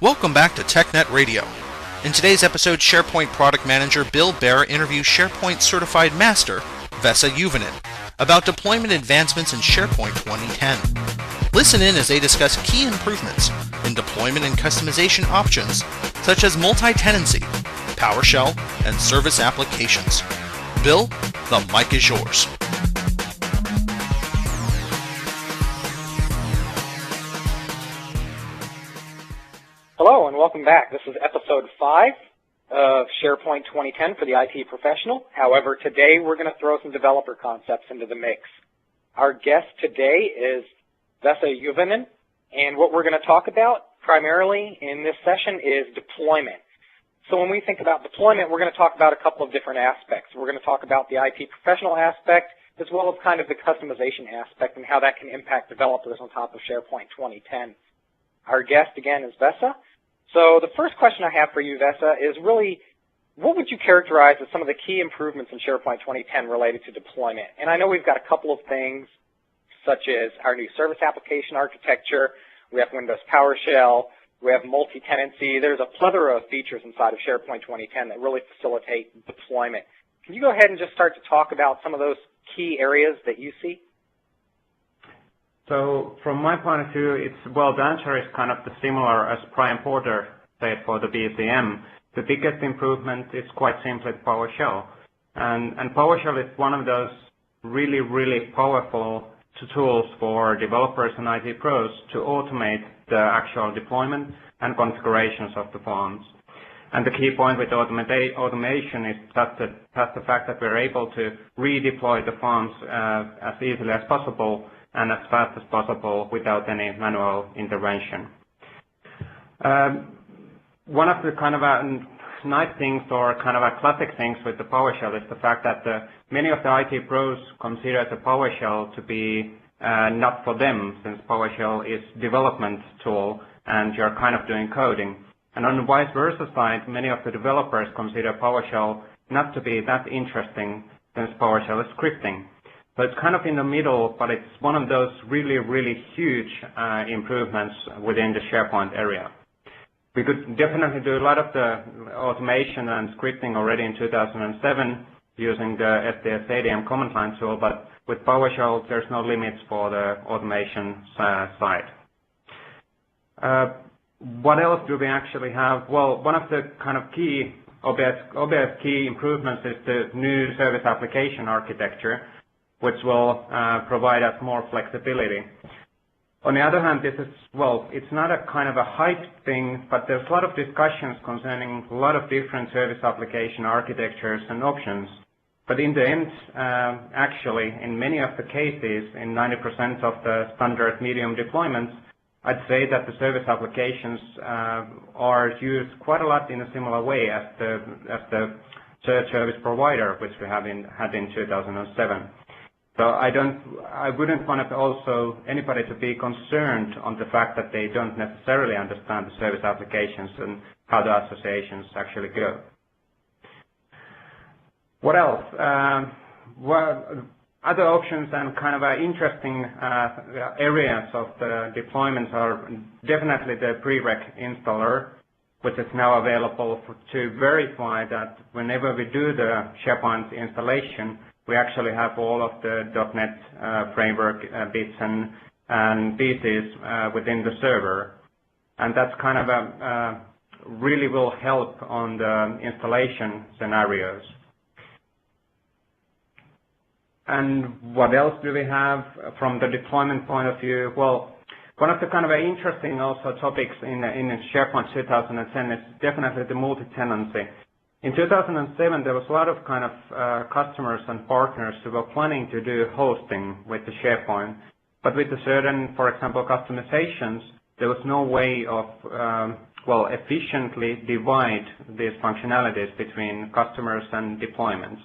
Welcome back to TechNet Radio. In today's episode, SharePoint Product Manager Bill Bear interviews SharePoint Certified Master Vesa Juvonen about deployment advancements in SharePoint 2010. Listen in as they discuss key improvements in deployment and customization options such as multi-tenancy, PowerShell, and service applications. Bill, the mic is yours. Hello and welcome back. This is episode 5 of SharePoint 2010 for the IT professional. However, today we're going to throw some developer concepts into the mix. Our guest today is Vesa Juvonen, and what we're going to talk about primarily in this session is deployment. So when we think about deployment, we're going to talk about a couple of different aspects. We're going to talk about the IT professional aspect as well as kind of the customization aspect and how that can impact developers on top of SharePoint 2010. Our guest, again, is Vesa. So the first question I have for you, Vesa, is really what would you characterize as some of the key improvements in SharePoint 2010 related to deployment? And I know we've got a couple of things such as our new service application architecture, we have Windows PowerShell, we have multi-tenancy. There's a plethora of features inside of SharePoint 2010 that really facilitate deployment. Can you go ahead and just start to talk about some of those key areas that you see? So from my point of view, the answer is kind of the similar as Brian Porter said for the BCM. The biggest improvement is quite simply PowerShell. And PowerShell is one of those really, really powerful tools for developers and IT pros to automate the actual deployment and configurations of the forms. And the key point with automation is just the fact that we're able to redeploy the forms as easily as possible and as fast as possible without any manual intervention. One of the kind of nice things or kind of classic things with the PowerShell is the fact that many of the IT pros consider the PowerShell to be not for them, since PowerShell is development tool and you're kind of doing coding. And on the vice versa side, many of the developers consider PowerShell not to be that interesting, since PowerShell is scripting. So it's kind of in the middle, but it's one of those really, really huge improvements within the SharePoint area. We could definitely do a lot of the automation and scripting already in 2007 using the SDS-ADM command line tool, but with PowerShell, there's no limits for the automation side. What else do we actually have? Well, one of the kind of obvious key improvements is the new service application architecture, which will provide us more flexibility. On the other hand, it's not a kind of a hype thing, but there's a lot of discussions concerning a lot of different service application architectures and options. But in the end, actually, in many of the cases, in 90% of the standard medium deployments, I'd say that the service applications are used quite a lot in a similar way as the service provider, which we had in 2007. So I wouldn't want also anybody to be concerned on the fact that they don't necessarily understand the service applications and how the associations actually go. What else? Other options and kind of interesting areas of the deployments are definitely the prereq installer, which is now available to verify that whenever we do the SharePoint installation, we actually have all of the .NET framework bits and pieces within the server. And that's kind of really will help on the installation scenarios. And what else do we have from the deployment point of view? Well, one of the kind of interesting also topics in SharePoint 2010 is definitely the multi-tenancy. In 2007, there was a lot of kind of customers and partners who were planning to do hosting with the SharePoint, but with the certain, for example, customizations, there was no way of, efficiently divide these functionalities between customers and deployments.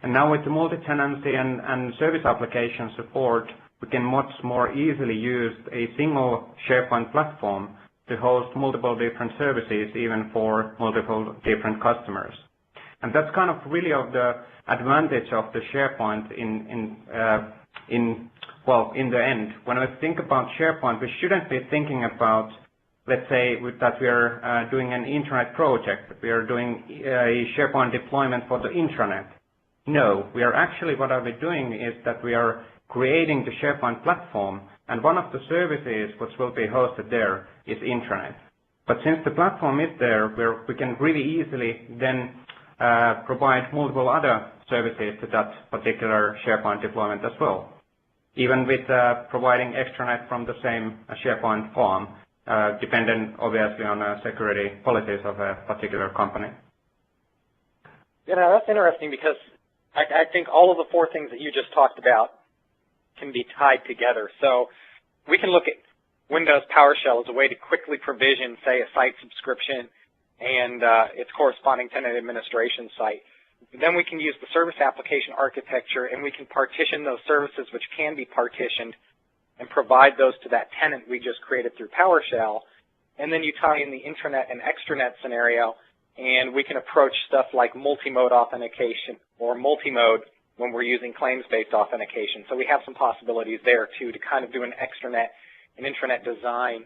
And now with the multi-tenancy and service application support, we can much more easily use a single SharePoint platform to host multiple different services, even for multiple different customers. And that's kind of really of the advantage of the SharePoint in the end. When we think about SharePoint, we shouldn't be thinking about let's say that we are doing an intranet project, we are doing a SharePoint deployment for the intranet. No, we are actually, what are we doing is that we are creating the SharePoint platform, and one of the services which will be hosted there is intranet. But since the platform is there, we can really easily then provide multiple other services to that particular SharePoint deployment as well, even with providing extranet from the same SharePoint farm, dependent obviously on the security policies of a particular company. You know, that's interesting because I think all of the four things that you just talked about can be tied together. So we can look at Windows PowerShell as a way to quickly provision, say, a site subscription and its corresponding tenant administration site. Then we can use the service application architecture, and we can partition those services which can be partitioned and provide those to that tenant we just created through PowerShell. And then you tie in the intranet and extranet scenario, and we can approach stuff like multi-mode authentication or multi-mode when we're using claims-based authentication. So we have some possibilities there, too, to kind of do an extranet and intranet design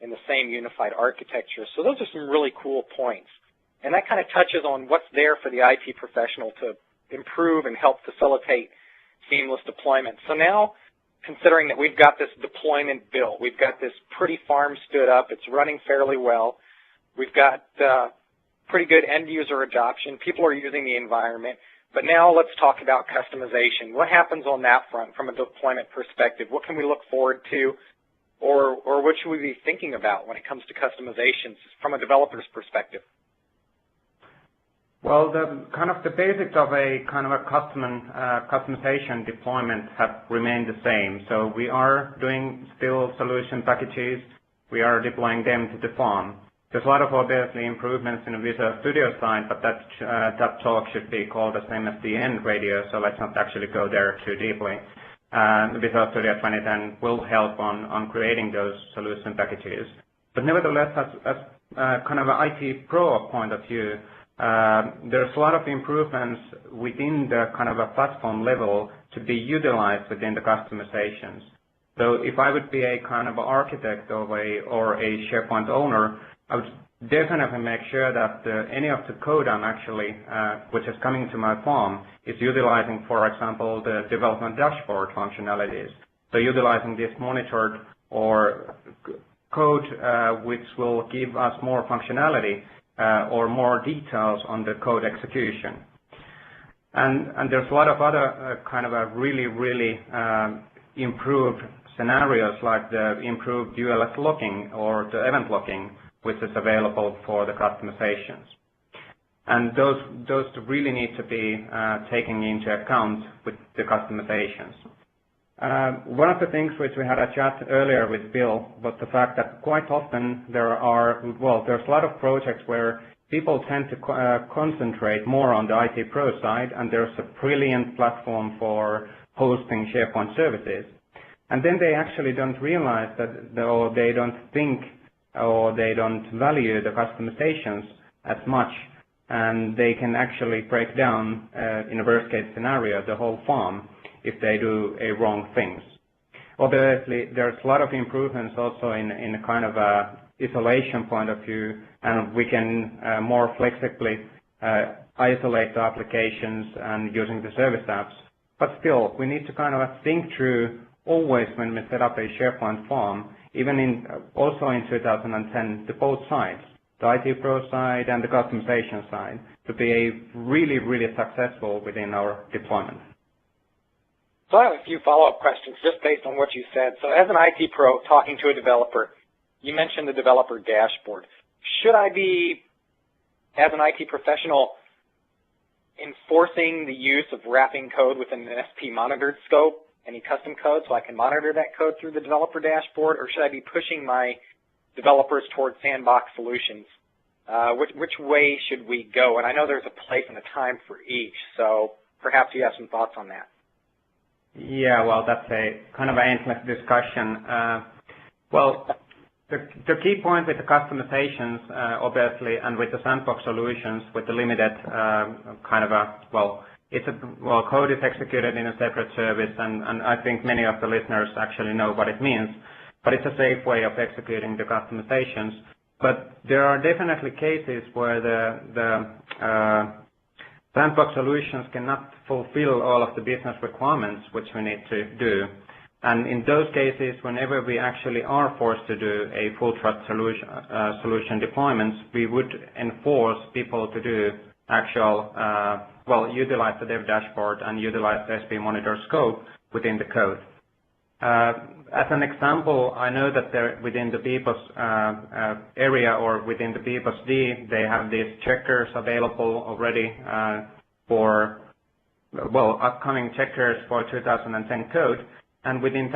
in the same unified architecture. So those are some really cool points. And that kind of touches on what's there for the IT professional to improve and help facilitate seamless deployment. So now, considering that we've got this deployment built, we've got this pretty farm stood up, it's running fairly well, we've got pretty good end-user adoption, people are using the environment, but now let's talk about customization. What happens on that front from a deployment perspective? What can we look forward to, or what should we be thinking about when it comes to customizations from a developer's perspective? Well, the basics of a kind of a customization deployment have remained the same. So we are doing still solution packages. We are deploying them to the farm. There's a lot of obviously improvements in the Visual Studio side, but that talk should be called the same as the end radio, so let's not actually go there too deeply. Visual Studio 2010 will help on creating those solution packages. But nevertheless, as kind of an IT pro point of view, there's a lot of improvements within the kind of a platform level to be utilized within the customizations. So if I would be a kind of architect or a SharePoint owner, I would definitely make sure that any of the code I'm actually, which is coming to my farm, is utilizing, for example, the development dashboard functionalities. So utilizing this monitored or code which will give us more functionality or more details on the code execution. And there's a lot of other kind of a really improved scenarios like the improved ULS logging or the event logging, which is available for the customizations. And those really need to be taken into account with the customizations. One of the things which we had a chat earlier with Bill was the fact that quite often there's a lot of projects where people tend to concentrate more on the IT pro side, and there's a brilliant platform for hosting SharePoint services. And then they actually don't realize that, or they don't think, or they don't value the customizations as much, and they can actually break down, in a worst case scenario, the whole farm if they do wrong things. Obviously, there's a lot of improvements also in a kind of a isolation point of view, and we can more flexibly isolate the applications and using the service apps. But still, we need to kind of think through always when we set up a SharePoint farm, even also in 2010, the both sides, the IT pro side and the customization side, to be really successful within our deployment. So I have a few follow-up questions just based on what you said. So as an IT pro talking to a developer, you mentioned the developer dashboard. Should I be, as an IT professional, enforcing the use of wrapping code within an SP monitored scope, any custom code, so I can monitor that code through the developer dashboard, or should I be pushing my developers towards sandbox solutions? Which way should we go? And I know there's a place and a time for each, so perhaps you have some thoughts on that. Yeah, well, that's a kind of an endless discussion. The key point with the customizations, obviously, and with the sandbox solutions, with the limited code is executed in a separate service, and I think many of the listeners actually know what it means. but it's a safe way of executing the customizations. But there are definitely cases where the sandbox solutions cannot fulfill all of the business requirements which we need to do. And in those cases, whenever we actually are forced to do a full trust solution deployments, we would enforce people to do actual, utilize the dev dashboard and utilize the SP monitor scope within the code. As an example, I know that there within the BPOS area or within the BPOS D, they have these checkers available already for, upcoming checkers for 2010 code. And within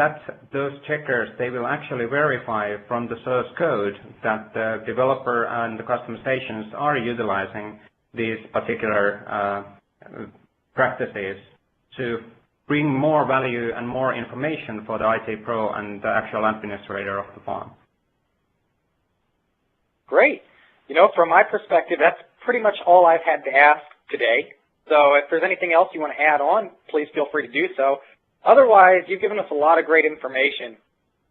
those checkers, they will actually verify from the source code that the developer and the customizations are utilizing these particular practices to bring more value and more information for the IT pro and the actual administrator of the farm. Great. From my perspective, that's pretty much all I've had to ask today. So if there's anything else you want to add on, please feel free to do so. Otherwise, you've given us a lot of great information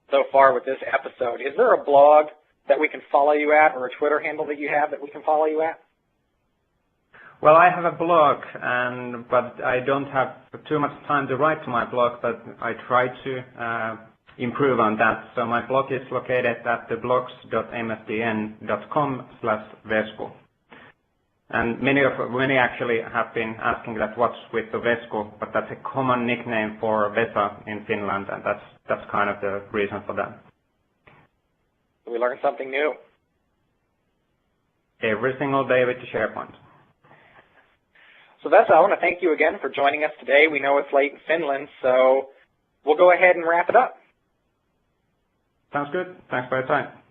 so far with this episode. Is there a blog that we can follow you at or a Twitter handle that you have that we can follow you at? Well, I have a blog, but I don't have too much time to write to my blog, but I try to improve on that. So my blog is located at the blogs.msdn.com/Vesku. And many actually have been asking that what's with the Vesku, but that's a common nickname for Vesa in Finland, and that's kind of the reason for that. We learned something new. Every single day with the SharePoint. So Vesa, I want to thank you again for joining us today. We know it's late in Finland, so we'll go ahead and wrap it up. Sounds good. Thanks for your time.